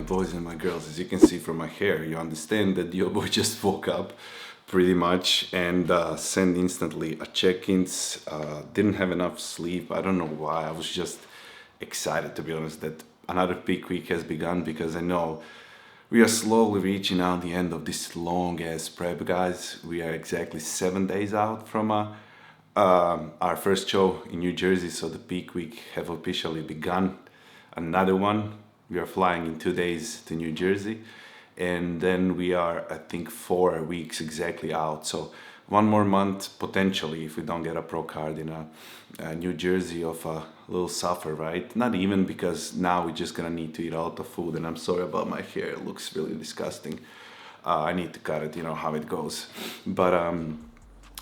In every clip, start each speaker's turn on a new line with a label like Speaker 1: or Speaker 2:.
Speaker 1: boys and my girls. As you can see from my hair, you understand that your boy just woke up pretty much and sent instantly a check-ins. Didn't have enough sleep. I don't know why. I was just excited, to be honest, that another peak week has begun, because I know we are slowly reaching out the end of this long ass prep, guys. We are exactly 7 days out from our first show in New Jersey, so the peak week have officially begun. Another one. We are flying in 2 days to New Jersey, and then we are, I think, 4 weeks exactly out. So 1 more month potentially, if we don't get a pro card in New Jersey, of a little suffer, right? Not even, because now we're just gonna need to eat a lot of food, and I'm sorry about my hair, it looks really disgusting. I need to cut it, you know how it goes. But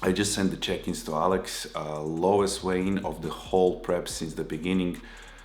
Speaker 1: I just sent the check-ins to Alex. Lowest weigh-in of the whole prep since the beginning.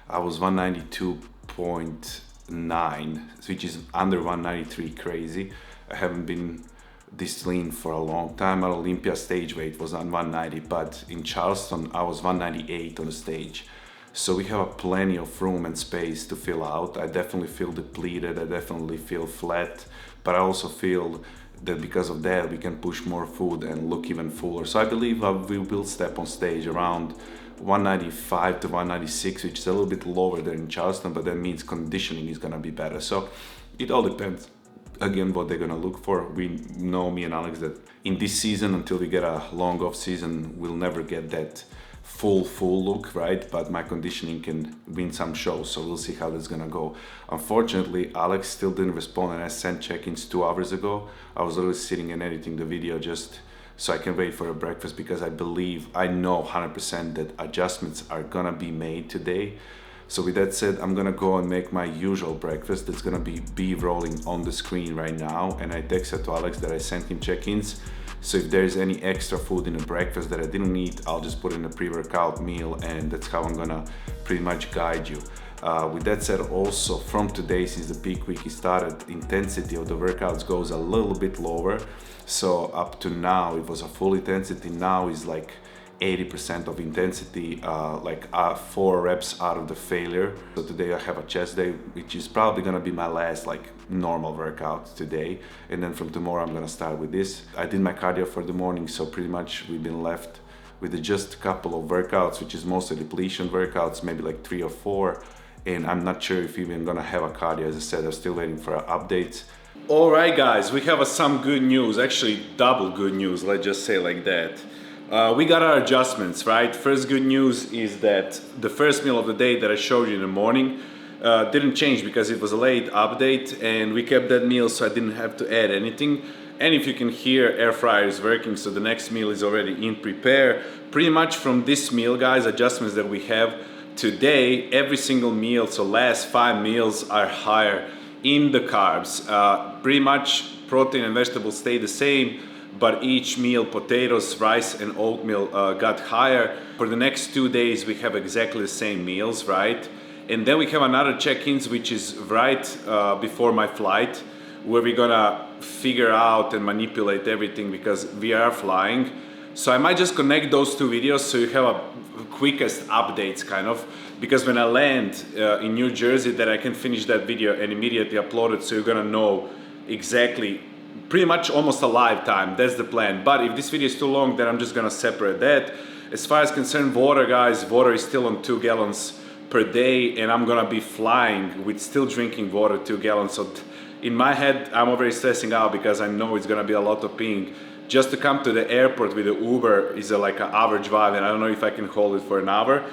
Speaker 1: I was 192.9, which is under 193, crazy. I haven't been this lean for a long time. At Olympia, stage weight was on 190, but in Charleston I was 198 on the stage. So we have plenty of room and space to fill out. I definitely feel depleted, I definitely feel flat, but I also feel that because of that we can push more food and look even fuller. So I believe we will step on stage around 195 to 196, which is a little bit lower than in Charleston, but that means conditioning is gonna be better. So it all depends, again, what they're gonna look for. We know, me and Alex, that in this season, until we get a long off season, we'll never get that full look, right? But my conditioning can win some shows, so we'll see how that's gonna go. Unfortunately, Alex still didn't respond, and I sent check-ins 2 hours ago. I was always sitting and editing the video just so I can wait for a breakfast, because I know 100% that adjustments are gonna be made today. So with that said, I'm gonna go and make my usual breakfast. That's gonna be rolling on the screen right now. And I texted to Alex that I sent him check-ins. So if there's any extra food in the breakfast that I didn't eat, I'll just put in a pre-workout meal, and that's how I'm gonna pretty much guide you. With that said, also from today, since the peak week started, intensity of the workouts goes a little bit lower. So up to now, it was a full intensity. Now is like 80% of intensity, 4 reps out of the failure. So today I have a chest day, which is probably gonna be my last normal workout today. And then from tomorrow, I'm gonna start with this. I did my cardio for the morning, so pretty much we've been left with just a couple of workouts, which is mostly depletion workouts, maybe like 3 or 4. And I'm not sure if even gonna have a cardio. As I said, I'm still waiting for updates. All right, guys, we have some good news, actually double good news, let's just say like that. We got our adjustments, right? First good news is that the first meal of the day that I showed you in the morning didn't change, because it was a late update, and we kept that meal, so I didn't have to add anything. And if you can hear, air fryer is working, so the next meal is already in prepare. Pretty much from this meal, guys, adjustments that we have today, every single meal, so last 5 meals are higher in the carbs. Pretty much protein and vegetables stay the same, but each meal, potatoes, rice and oatmeal got higher. For the next 2 days we have exactly the same meals, right? And then we have another check-ins, which is right before my flight, where we're gonna figure out and manipulate everything, because we are flying. So I might just connect those 2 videos so you have a quickest updates, kind of, because when I land in New Jersey, that I can finish that video and immediately upload it, so you're gonna know exactly, pretty much almost a live time. That's the plan. But if this video is too long, then I'm just gonna separate that. As far as concerned water, guys, water is still on 2 gallons per day, and I'm gonna be flying with still drinking water 2 gallons. So in my head, I'm already stressing out, because I know it's gonna be a lot of peeing. Just to come to the airport with the Uber is like an average drive, and I don't know if I can hold it for an hour.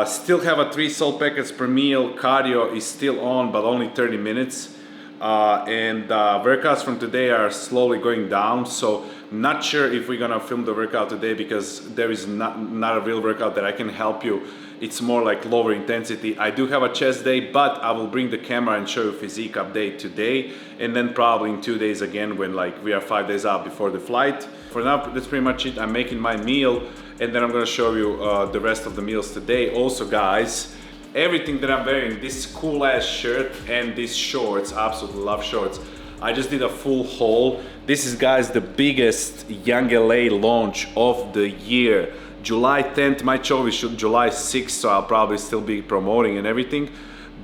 Speaker 1: Still have a 3 salt packets per meal. Cardio is still on, but only 30 minutes. And workouts from today are slowly going down, so not sure if we're gonna film the workout today, because there is not a real workout that I can help you. It's more like lower intensity. I do have a chest day, but I will bring the camera and show you physique update today, and then probably in 2 days again, when we are 5 days out before the flight. For now, that's pretty much it. I'm making my meal, and then I'm gonna show you the rest of the meals today. Also, guys, everything that I'm wearing, this cool ass shirt and these shorts, absolutely love shorts. I just did a full haul. This is, guys, the biggest Young LA launch of the year. July 10th, my show is July 6th, so I'll probably still be promoting and everything.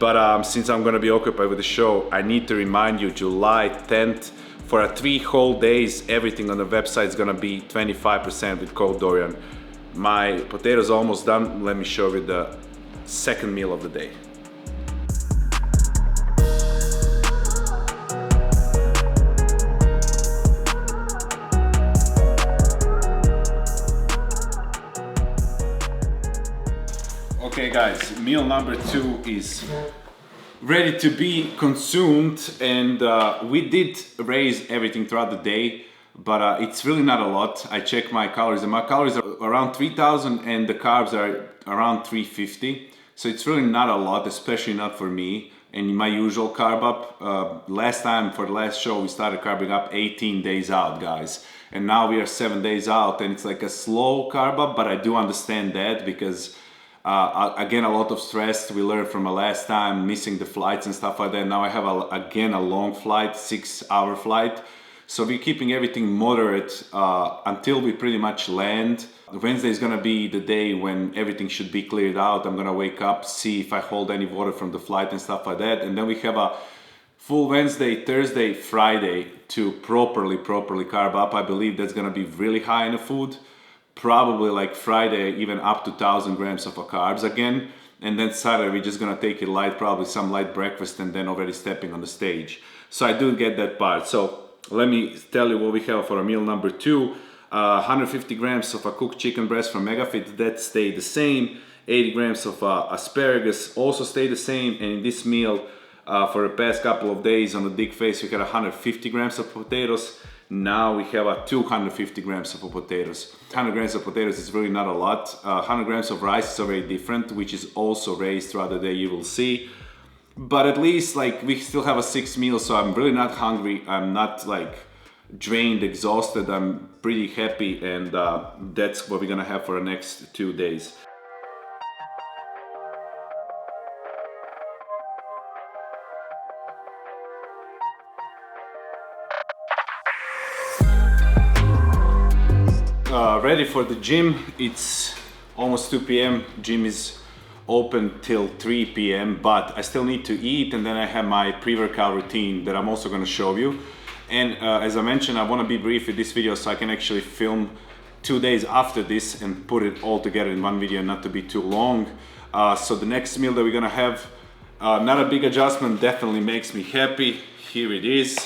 Speaker 1: But since I'm gonna be occupied with the show, I need to remind you, July 10th, for 3 whole days, everything on the website is gonna be 25% with code Dorian. My potatoes are almost done. Let me show you the second meal of the day. Okay guys, meal number 2 is ready to be consumed, and we did raise everything throughout the day, but it's really not a lot. I checked my calories, and my calories are around 3,000 and the carbs are around 350. So it's really not a lot, especially not for me and my usual carb up. Last time for the last show we started carbing up 18 days out, guys, and now we are 7 days out, and it's like a slow carb up, but I do understand that because again, a lot of stress we learned from the last time, missing the flights and stuff like that. Now I have again a long flight, 6-hour flight, so we're keeping everything moderate until we pretty much land. Wednesday is gonna be the day when everything should be cleared out. I'm gonna wake up, see if I hold any water from the flight and stuff like that, and then we have a full Wednesday, Thursday, Friday to properly carb up. I believe that's gonna be really high in the food. Probably like Friday, even up to 1,000 grams of carbs again. And then Saturday, we're just gonna take it light, probably some light breakfast, and then already stepping on the stage. So I do get that part. So let me tell you what we have for a meal number 2. 150 grams of a cooked chicken breast from Megafit, that stayed the same. 80 grams of asparagus also stayed the same. And in this meal, for the past couple of days on the Dig Face, we had 150 grams of potatoes. Now we have 250 grams of potatoes. 100 grams of potatoes is really not a lot. 100 grams of rice is very different, which is also raised throughout the day, you will see. But at least like we still have a 6 meal, so I'm really not hungry. I'm not like drained, exhausted. I'm pretty happy, and that's what we're gonna have for the next 2 days. Ready for the gym. It's almost 2 p.m. Gym is open till 3 p.m. but I still need to eat, and then I have my pre-workout routine that I'm also going to show you. And as I mentioned, I want to be brief with this video so I can actually film 2 days after this and put it all together in one video, not to be too long. So the next meal that we're gonna have, not a big adjustment, definitely makes me happy. Here it is.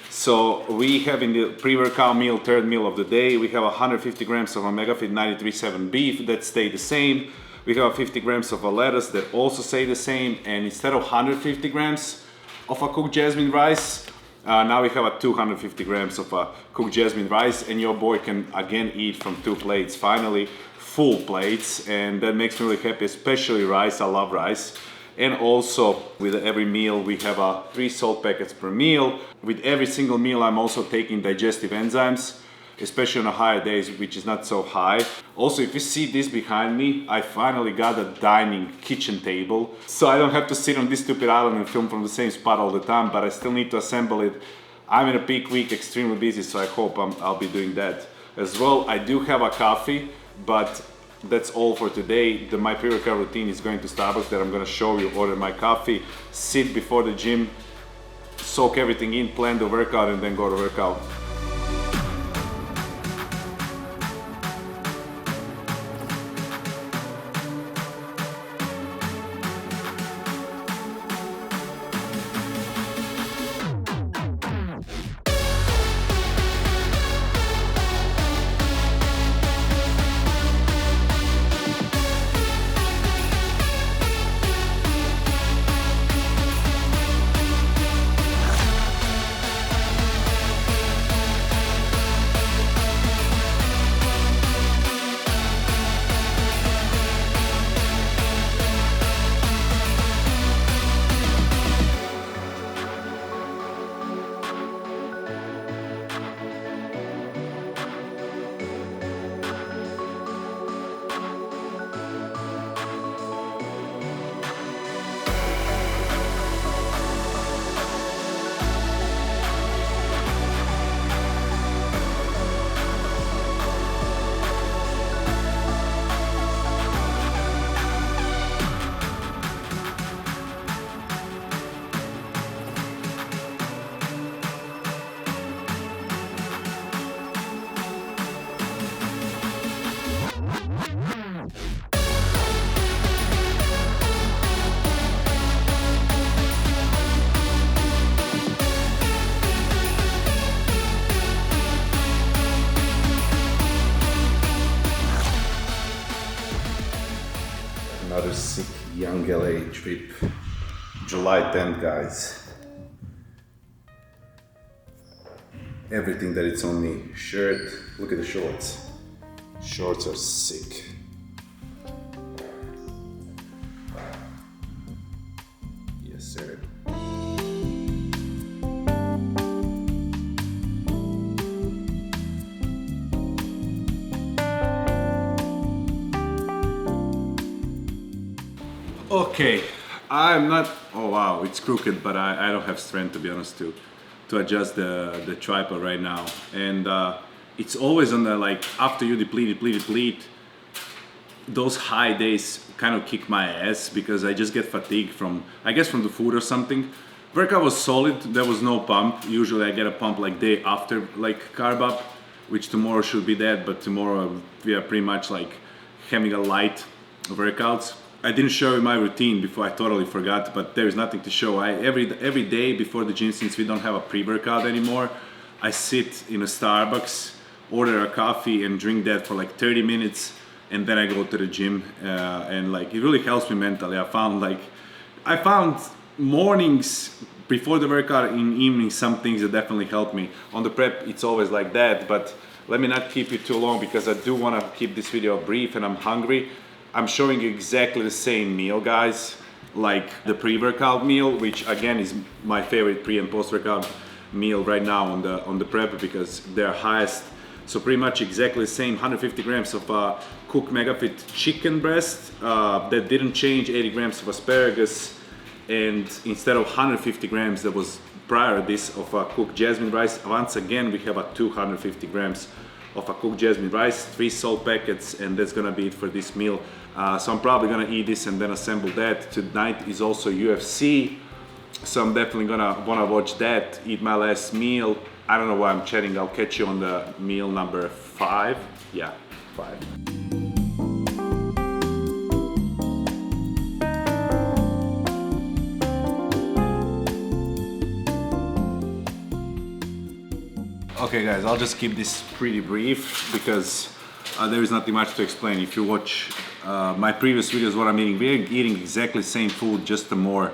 Speaker 1: So we have in the pre-workout meal, third meal of the day, we have 150 grams of Megafit 93.7 beef that stay the same. We have 50 grams of a lettuce that also stay the same. And instead of 150 grams of a cooked jasmine rice, now we have 250 grams of cooked jasmine rice, and your boy can again eat from 2 plates, finally full plates, and that makes me really happy, especially rice. I love rice. And also with every meal we have 3 salt packets per meal. With every single meal I'm also taking digestive enzymes, especially on the higher days, which is not so high. Also, if you see this behind me, I finally got a dining kitchen table, so I don't have to sit on this stupid island and film from the same spot all the time, but I still need to assemble it. I'm in a peak week, extremely busy, so I hope I'll be doing that as well. I do have a coffee, but that's all for today. My pre-workout routine is going to Starbucks that I'm going to show you. Order my coffee, sit before the gym, soak everything in, plan the workout, and then go to workout. Young LA trip, July 10th, guys. Everything that it's on me. Shirt, look at the shorts. Shorts are sick. Yes, sir. Okay, I'm not, oh wow, it's crooked, but I don't have strength, to be honest, to adjust the tripod right now. And it's always on the, like, after you deplete, those high days kind of kick my ass because I just get fatigued from, I guess, from the food or something. Workout was solid, there was no pump. Usually I get a pump like day after, like, carb up, which tomorrow should be that, but tomorrow we are pretty much like having a light workouts. I didn't show you my routine before, I totally forgot, but there's nothing to show. Every day before the gym, since we don't have a pre-workout anymore, I sit in a Starbucks, order a coffee and drink that for like 30 minutes, and then I go to the gym, and like it really helps me mentally. I found mornings before the workout, in evenings, some things that definitely help me. On the prep, it's always like that, but let me not keep you too long because I do want to keep this video brief and I'm hungry. I'm showing you exactly the same meal, guys, like the pre-workout meal, which again is my favorite pre and post-workout meal right now on the prep because they're highest. So pretty much exactly the same, 150 grams of cooked MegaFit chicken breast that didn't change, 80 grams of asparagus, and instead of 150 grams that was prior to this of cooked jasmine rice, once again we have 250 grams of a cooked jasmine rice, 3 salt packets, and that's gonna be it for this meal. So I'm probably gonna eat this and then assemble that. Tonight is also UFC, so I'm definitely gonna wanna watch that, eat my last meal. I don't know why I'm chatting, I'll catch you on the meal number 5. Yeah, 5. Okay guys, I'll just keep this pretty brief because there is nothing much to explain. If you watch my previous videos, what I'm eating, we're eating exactly the same food, just the more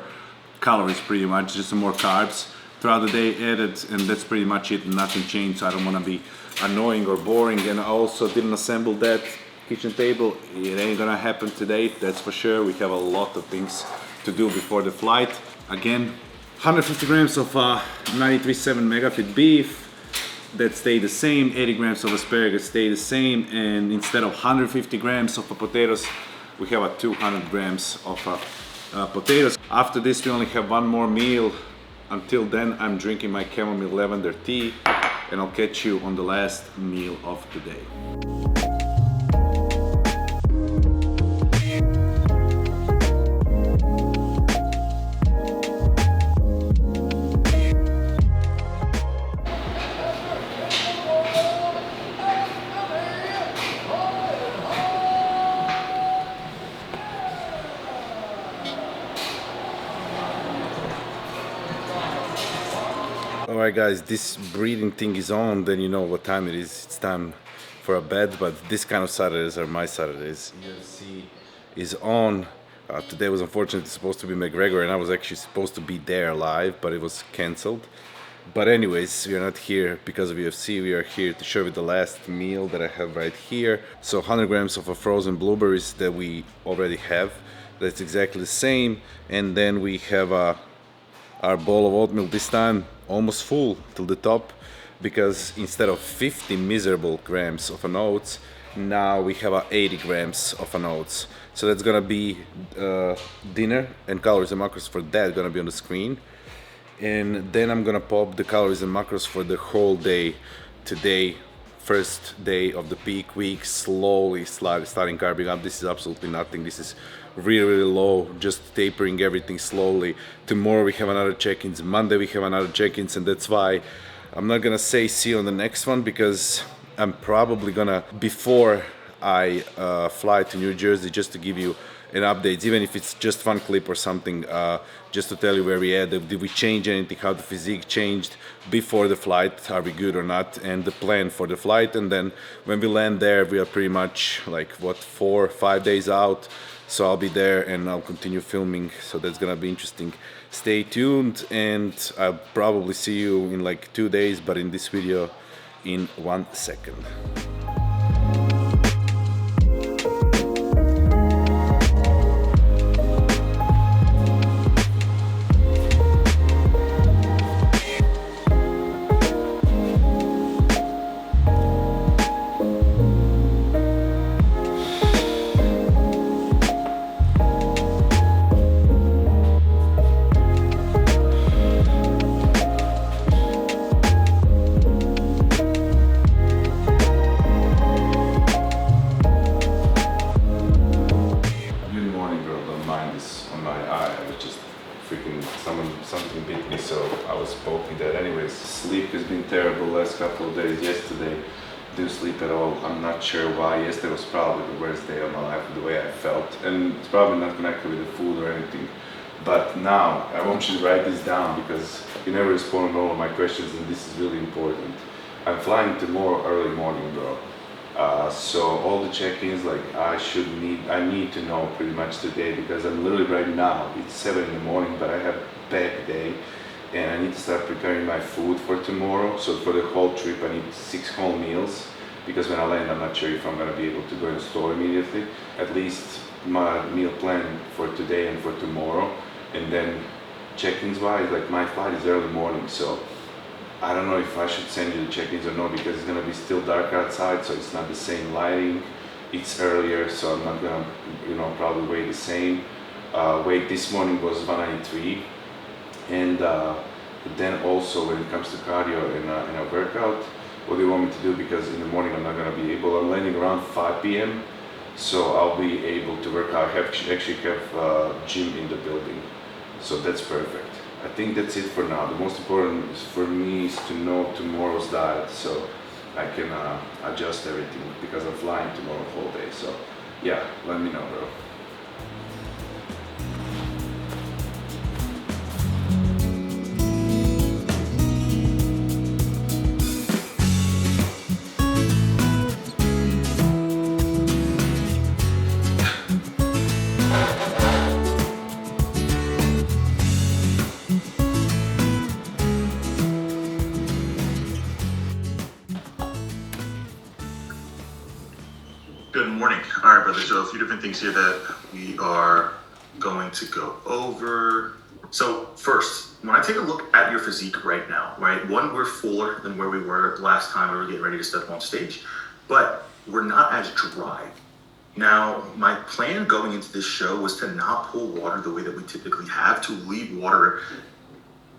Speaker 1: calories pretty much, just the more carbs throughout the day added, and that's pretty much it. Nothing changed, so I don't want to be annoying or boring. And I also didn't assemble that kitchen table. It ain't gonna happen today, that's for sure. We have a lot of things to do before the flight. Again, 150 grams of 93.7 MegaFit beef, that stay the same, 80 grams of asparagus stay the same, and instead of 150 grams of potatoes, we have 200 grams of potatoes. After this, we only have one more meal. Until then, I'm drinking my chamomile lavender tea, and I'll catch you on the last meal of the day. Alright guys, this breathing thing is on, then you know what time it is. It's time for a bed, but this kind of Saturdays are my Saturdays. UFC is on. Today was unfortunately supposed to be McGregor, and I was actually supposed to be there live, but it was cancelled. But anyways, we are not here because of UFC, we are here to show you the last meal that I have right here. So 100 grams of frozen blueberries that we already have. That's exactly the same. And then we have our bowl of oatmeal, this time almost full till the top, because instead of 50 miserable grams of an oats, now we have 80 grams of an oats. So that's gonna be dinner, and calories and macros for that gonna be on the screen. And then I'm gonna pop the calories and macros for the whole day. Today, first day of the peak week, slowly starting carbing up. This is absolutely nothing. This is really low, just tapering everything slowly. Tomorrow we have another check-ins, Monday we have another check-ins, and that's why I'm not gonna say see you on the next one, because I'm probably gonna, before I fly to New Jersey, just to give you and updates, even if it's just one clip or something, just to tell you where we at. Did we change anything? How the physique changed before the flight? Are we good or not? And the plan for the flight. And then when we land there, we are pretty much like what, 4 or 5 days out. So I'll be there and I'll continue filming. So that's gonna be interesting. Stay tuned, and I'll probably see you in like 2 days, but in this video in 1 second. Something bit me, so I was poking that. Anyways, sleep has been terrible last couple of days. Yesterday, didn't sleep at all. I'm not sure why. Yesterday was probably the worst day of my life, the way I felt, and it's probably not connected with the food or anything. But now, I want you to write this down because you never respond to all of my questions, and this is really important. I'm flying tomorrow early morning, bro. So all the check-ins, like I need to know pretty much today, because I'm literally right now, it's 7 in the morning, but I have packed day and I need to start preparing my food for tomorrow. So for the whole trip, I need 6 whole meals, because when I land, I'm not sure if I'm gonna be able to go in the store immediately. At least my meal plan for today and for tomorrow. And then check-ins wise, like my flight is early morning, so I don't know if I should send you the check-ins or not, because it's gonna be still dark outside, so it's not the same lighting. It's earlier, so I'm not gonna, probably weigh the same. Weight this morning was 193, and then also when it comes to cardio and a workout, what do you want me to do? Because in the morning I'm not gonna be able. I'm landing around 5 p.m., so I'll be able to work out. I actually have gym in the building, so that's perfect. I think that's it for now. The most important for me is to know tomorrow's diet, so I can adjust everything, because I'm flying tomorrow whole day. So yeah, let me know, bro.
Speaker 2: Good morning. All right, brother. So a few different things here that we are going to go over. So first, when I take a look at your physique right now, right? One, we're fuller than where we were last time we were getting ready to step on stage, but we're not as dry. Now, my plan going into this show was to not pull water the way that we typically have, to leave water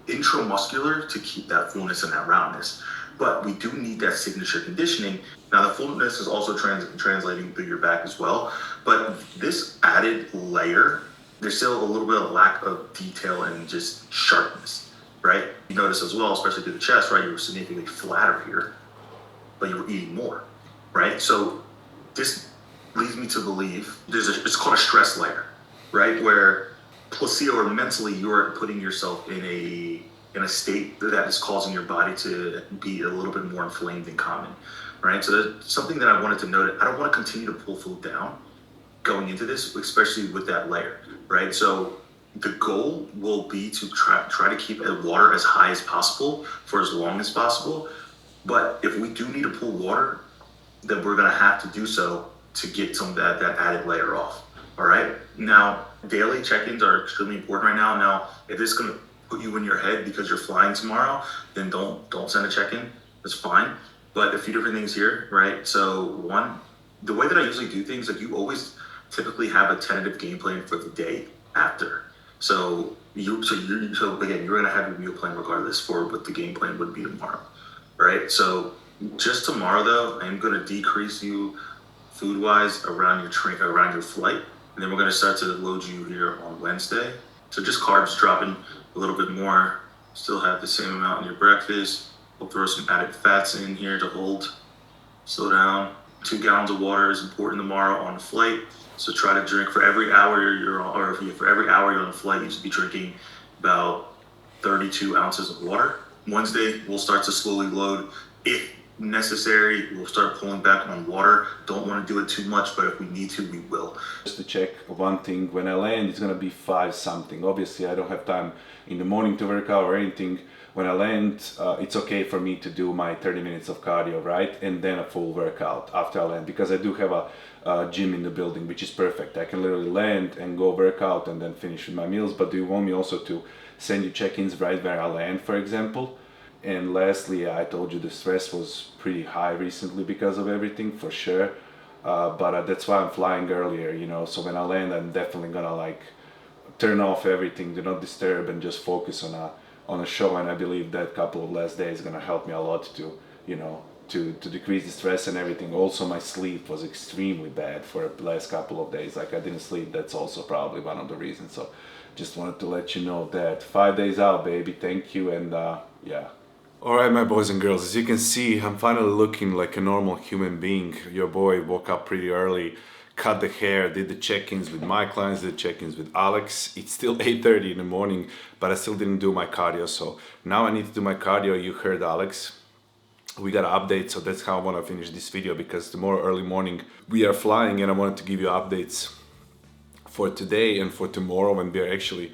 Speaker 2: intramuscular to keep that fullness and that roundness. But we do need that signature conditioning. Now, the fullness is also translating through your back as well. But this added layer, there's still a little bit of lack of detail and just sharpness, right? You notice as well, especially through the chest, right? You were significantly flatter here, but you were eating more, right? So this leads me to believe it's called a stress layer, right? Where placebo or mentally you're putting yourself in a state that is causing your body to be a little bit more inflamed than common, right? So that's something that I wanted to note. I don't want to continue to pull food down going into this, especially with that layer, right? So the goal will be to try to keep the water as high as possible for as long as possible. But if we do need to pull water, then we're going to have to do so to get some of that added layer off. All right. Now, daily check-ins are extremely important right now. Now, if it's going to put you in your head because you're flying tomorrow, then don't send a check-in. That's fine. But a few different things here, right? So one, the way that I usually do things, like you always typically have a tentative game plan for the day after. So again, you're gonna have your meal plan regardless for what the game plan would be tomorrow, right? So just tomorrow though, I'm gonna decrease you food-wise around your flight, and then we're gonna start to load you here on Wednesday. So just carbs dropping a little bit more, still have the same amount in your breakfast. We'll throw some added fats in here to hold, slow down. 2 gallons of water is important tomorrow on the flight. So try to drink for every hour you're on, or for every hour you're on the flight, you should be drinking about 32 ounces of water. Wednesday, we'll start to slowly load. If necessary, we'll start pulling back on water. Don't want to do it too much, but if we need to, we will.
Speaker 1: Just to check one thing, when I land, it's gonna be 5 something. Obviously, I don't have time in the morning to work out or anything. When I land, it's okay for me to do my 30 minutes of cardio, right? And then a full workout after I land, because I do have a gym in the building, which is perfect. I can literally land and go work out and then finish with my meals. But do you want me also to send you check-ins right where I land, for example? And lastly, I told you the stress was pretty high recently because of everything, for sure. But that's why I'm flying earlier, you know. So when I land, I'm definitely gonna like turn off everything, do not disturb, and just focus on a show. And I believe that couple of last days is gonna help me a lot to, you know, to decrease the stress and everything. Also, my sleep was extremely bad for the last couple of days. Like I didn't sleep. That's also probably one of the reasons. So just wanted to let you know that 5 days out, baby. Thank you. And yeah. Alright, my boys and girls, as you can see, I'm finally looking like a normal human being. Your boy woke up pretty early, cut the hair, did the check-ins with my clients, did the check-ins with Alex. It's still 8:30 in the morning, but I still didn't do my cardio, so now I need to do my cardio. You heard Alex. We got an update, so that's how I want to finish this video, because tomorrow early morning we are flying and I wanted to give you updates for today and for tomorrow when we are actually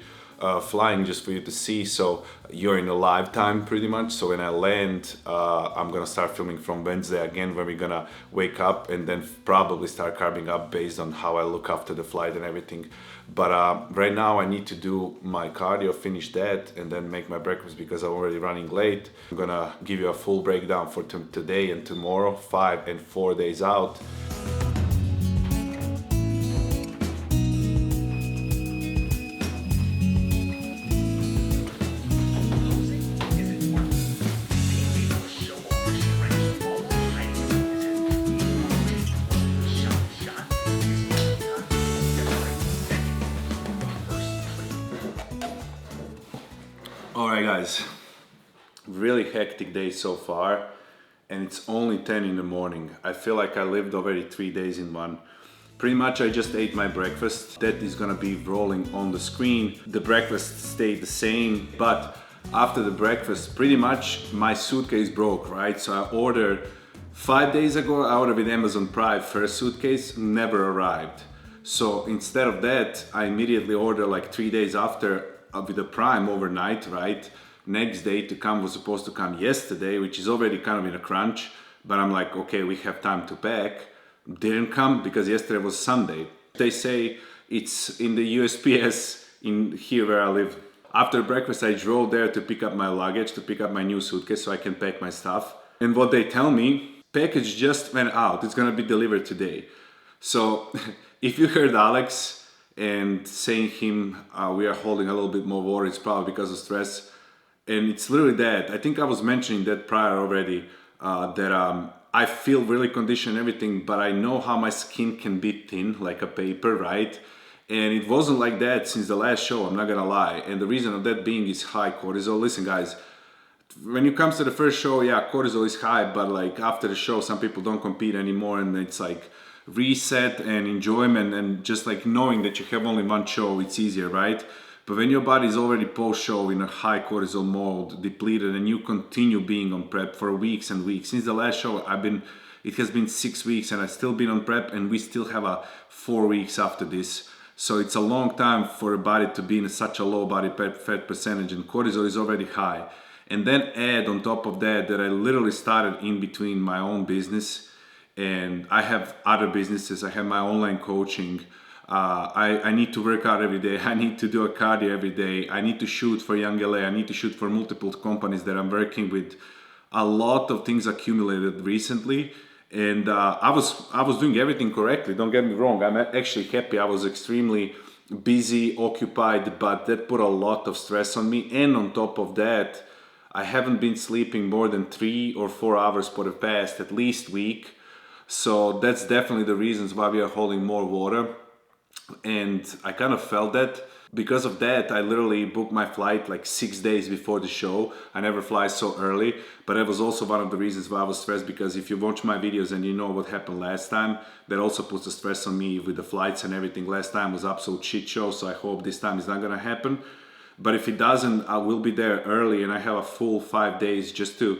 Speaker 1: flying, just for you to see. So you're in a live time pretty much. So when I land, I'm gonna start filming from Wednesday again, when we're gonna wake up, and then probably start carbing up based on how I look after the flight and everything. But right now I need to do my cardio, finish that, and then make my breakfast because I'm already running late. I'm gonna give you a full breakdown for today and tomorrow, 5 and 4 days out. Alright guys, really hectic day so far, and it's only 10 in the morning. I feel like I lived already 3 days in one. Pretty much I just ate my breakfast. That is gonna be rolling on the screen. The breakfast stayed the same, but after the breakfast, pretty much my suitcase broke, right? So I ordered 5 days ago, I ordered with Amazon Prime first suitcase, never arrived. So instead of that, I immediately ordered like 3 days after with the Prime overnight, right? Next day to come was supposed to come yesterday, which is already kind of in a crunch, but I'm like, okay, we have time to pack. Didn't come because yesterday was Sunday. They say it's in the USPS in here where I live. After breakfast, I drove there to pick up my luggage, to pick up my new suitcase so I can pack my stuff. And what they tell me, package just went out. It's gonna be delivered today. So if you heard Alex and saying him, we are holding a little bit more water, it's probably because of stress. And it's literally that. I think I was mentioning that prior already, that I feel really conditioned and everything, but I know how my skin can be thin, like a paper, right? And it wasn't like that since the last show, I'm not gonna lie. And the reason of that being is high cortisol. Listen guys, when it comes to the first show, yeah, cortisol is high, but like after the show, some people don't compete anymore, and it's like reset and enjoyment, and just like knowing that you have only one show, it's easier, right? But when your body is already post-show in a high cortisol mode, depleted, and you continue being on prep for weeks and weeks. Since the last show, it has been 6 weeks, and I've still been on prep, and we still have 4 weeks after this. So it's a long time for a body to be in such a low body fat percentage, and cortisol is already high. And then add on top of that I literally started in between my own business, and I have other businesses. I have my online coaching. I need to work out every day. I need to do a cardio every day. I need to shoot for Young LA. I need to shoot for multiple companies that I'm working with. A lot of things accumulated recently, and I was doing everything correctly. Don't get me wrong. I'm actually happy. I was extremely busy, occupied, but that put a lot of stress on me. And on top of that, I haven't been sleeping more than 3 or 4 hours for the past at least week. So that's definitely the reasons why we are holding more water. And I kind of felt that. Because of that, I literally booked my flight like 6 days before the show. I never fly so early, but that was also one of the reasons why I was stressed, because if you watch my videos and you know what happened last time, that also puts the stress on me with the flights and everything. Last time was absolute shit show, so I hope this time is not gonna happen. But if it doesn't, I will be there early and I have a full 5 days just to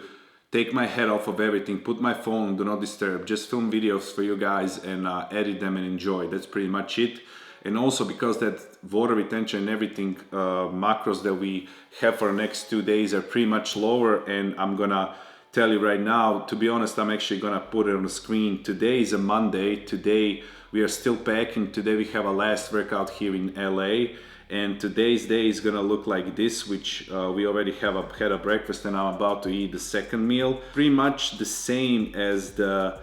Speaker 1: take my head off of everything, put my phone, do not disturb, just film videos for you guys and edit them and enjoy. That's pretty much it. And also because that water retention and everything macros that we have for the next 2 days are pretty much lower, and I'm gonna tell you right now, to be honest, I'm actually gonna put it on the screen. Today is a Monday. Today we are still packing. Today we have a last workout here in LA, and today's day is gonna look like this, which we already had a breakfast and I'm about to eat the second meal. Pretty much the same as the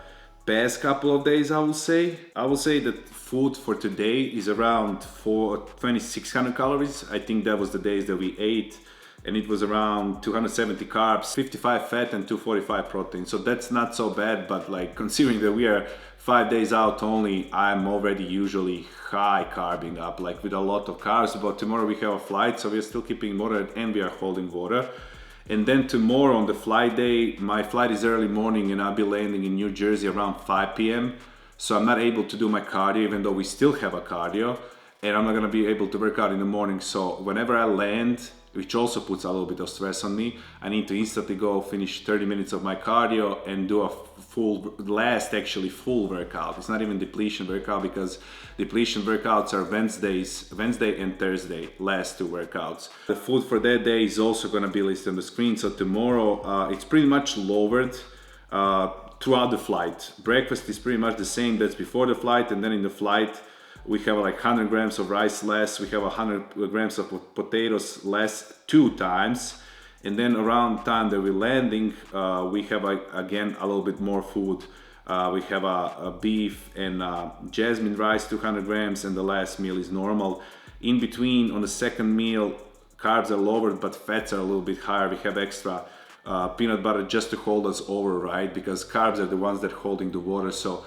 Speaker 1: past couple of days, I will say. I will say that food for today is around 2,600 calories. I think that was the days that we ate, and it was around 270 carbs, 55 fat and 245 protein. So that's not so bad, but like considering that we are 5 days out only, I'm already usually high carbing up, like with a lot of carbs. But tomorrow we have a flight, so we're still keeping moderate and we are holding water. And then tomorrow on the flight day, my flight is early morning and I'll be landing in New Jersey around 5 p.m. So I'm not able to do my cardio, even though we still have a cardio, and I'm not gonna be able to work out in the morning. So whenever I land, which also puts a little bit of stress on me, I need to instantly go finish 30 minutes of my cardio and do a full workout. It's not even depletion workout, because depletion workouts are Wednesday and Thursday, last 2 workouts. The food for that day is also gonna be listed on the screen. So tomorrow it's pretty much lowered throughout the flight. Breakfast is pretty much the same that's before the flight, and then in the flight we have like 100 grams of rice less, we have 100 grams of potatoes less 2 times, and then around time that we're landing, we have again a little bit more food. We have a beef and jasmine rice, 200 grams, and the last meal is normal. In between, on the second meal, carbs are lowered, but fats are a little bit higher. We have extra peanut butter just to hold us over, right? Because carbs are the ones that are holding the water. So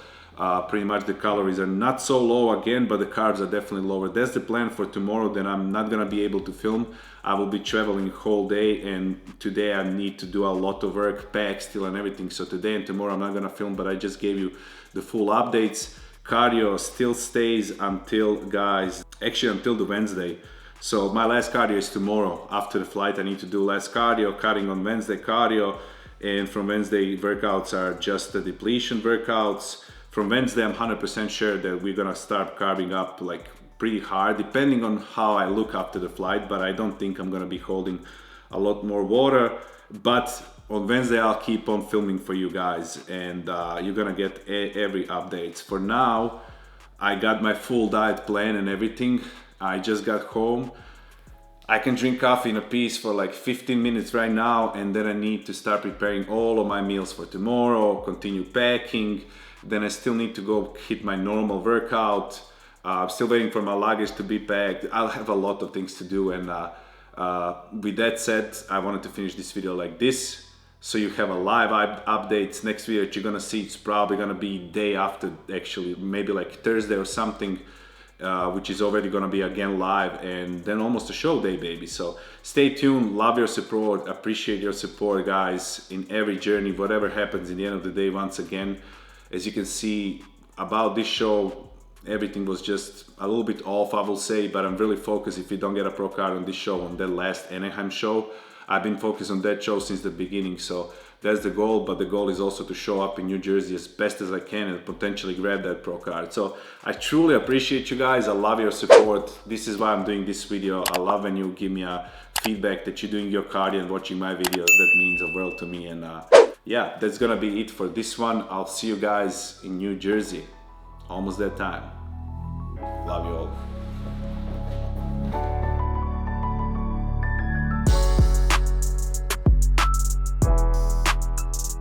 Speaker 1: pretty much the calories are not so low again, but the carbs are definitely lower. That's the plan for tomorrow. Then I'm not gonna be able to film. I will be traveling whole day, and today I need to do a lot of work, pack still and everything. So today and tomorrow I'm not gonna film, but I just gave you the full updates. Cardio still stays until, guys, actually until the Wednesday. So my last cardio is tomorrow. After the flight I need to do less cardio, cutting on Wednesday cardio, and from Wednesday workouts are just the depletion workouts. From Wednesday I'm 100% sure that we're gonna start carving up like pretty hard, depending on how I look after the flight, but I don't think I'm gonna be holding a lot more water. But on Wednesday I'll keep on filming for you guys, and you're gonna get every updates. For now, I got my full diet plan and everything. I just got home. I can drink coffee in a piece for like 15 minutes right now, and then I need to start preparing all of my meals for tomorrow, continue packing. Then I still need to go hit my normal workout. I'm still waiting for my luggage to be packed. I'll have a lot of things to do, and with that said, I wanted to finish this video like this, so you have a live updates. Next video that you're gonna see, it's probably gonna be day after, actually, maybe like Thursday or something, which is already gonna be again live, and then almost a show day, baby. So stay tuned, love your support, appreciate your support, guys, in every journey, whatever happens in the end of the day. Once again, as you can see about this show, everything was just a little bit off, I will say, but I'm really focused. If you don't get a pro card on this show, on that last Anaheim show, I've been focused on that show since the beginning. So that's the goal, but the goal is also to show up in New Jersey as best as I can and potentially grab that pro card. So I truly appreciate you guys. I love your support. This is why I'm doing this video. I love when you give me a feedback that you're doing your cardio and watching my videos. That means the world to me. And yeah, that's gonna be it for this one. I'll see you guys in New Jersey. Almost that time. Love you all.